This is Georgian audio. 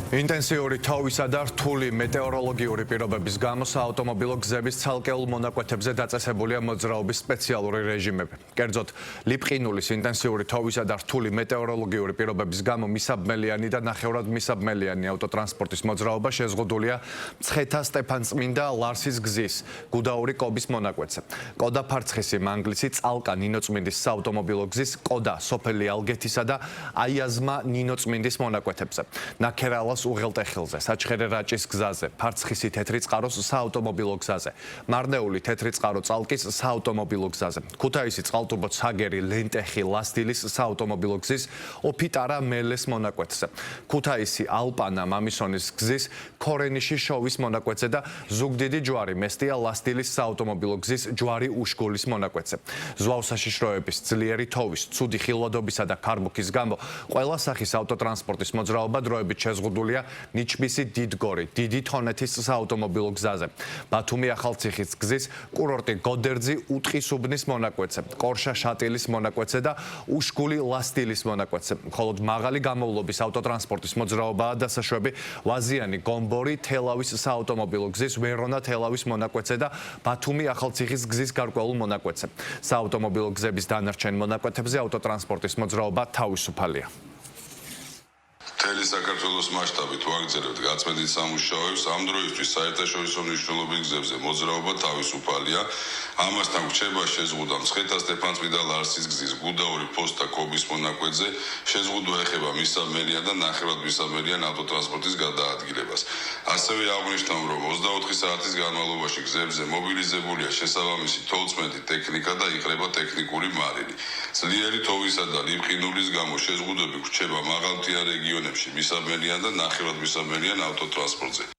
ინტენსიური თოვისა და რთული მეტეოროლოგიური პირობების გამო საავტომობილო გზების ცალკეულ მონაკვეთებზე დაწესებულია მოძრაობის სპეციალური რეჟიმები. კერძოდ, ლიპყინულის ინტენსიური თოვისა და რთული მეტეოროლოგიური პირობების გამო მისაბმელიანი და ნახევრად მისაბმელიანი ავტოტრანსპორტის მოძრაობა შეზღუდულია მცხეთა-სტეფანწმინდა ლარსის გზის გუდაური კობის მონაკვეთზე. კოდა-ფარცხისი მანგლისი წალკა ნინოწმინდის საავტომობილო გზის კოდა სოფელი ალგეთისა და აიაზმა ნინოწმინდის მონაკვეთებზე. ნაქერალა უღელტეხილზე, საჩხერე რაჭის გზაზე, ფარცხისი თეთრი წყაროს საავტომობილო გზაზე, მარნეული თეთრი წყარო წალკის საავტომობილო გზაზე, ქუთაისი წყალტუბო ცაგერი ლენტეხი ლასტილის საავტომობილო გზის ოფიტარა მელეს მონაკვეთზე, ქუთაისი ალპანა მამისონის გზის ქორენიში შოვის მონაკვეთზე და ზუგდიდი ჯვარი მესტია ლასტილის საავტომობილო გზის ჯვარი უშგულის მონაკვეთზე. ზვავ საშიშროების, ძლიერი თოვის, ცუდი ხილვადობისა და ქარბუქის გამო ყველა სახის ავტოტრანსპორტის მოძრაობა დროებით შეზღუდულია ნიჩბისი დიდგორი, დიდი თონეთის საავტომობილო გზაზე, ბათუმი ახალციხის გზის კურორტი გოდერძი უტყისუბნის მონაკვეთზე, კორშა შატილის მონაკვეთზე და უშგული ლასტილის მონაკვეთზე. მხოლოდ მაღალი გამოვლობის ავტოტრანსპორტის მოძრაობაა დასაშვები ვაზიანი გომბორი თელავის საავტომობილო გზის ვერონა თელავის მონაკვეთზე და ბათუმი ახალციხის გზის გარკვეულ მონაკვეთზე. საავტომობილო გზების დანარჩენ მონაკვეთებზე ავტოტრანსპორტის მოძრაობა თავისუფალია. მთელი საქართველოს მასშტაბით ვაგრძელებთ გაწმენდით სამუშაოებს. ამ დროისთვის საერთაშორისო მნიშვნელობის გზებზე მოძრაობა თავისუფალია. ამასთან გვჭება შეზღუდვა მცხეთა-სტეფანწმინდა ლარსის გზის გუდაური ფოსტა კობის მონაკვეთზე. შეზღუდვა ეხება მისაბმელიან და ნახევრად მისაბმელიან ავტოტრანსპორტის გადაადგილებას. ასევე აღნიშნავ, რომ 24 საათის განმავლობაში გზებზე მობილიზებულია შესაბამისი თოვლწმენდი ტექნიკა და იყრება ტექნიკური მარილი. ძლიერი თოვისა და ლიპყინულის გამო შეზღუდვები გვჭება მაღალმთიან რეგიონებში მისაბმელიან და ნახევრად მისაბმელიან ავტოტრანსპორტზე.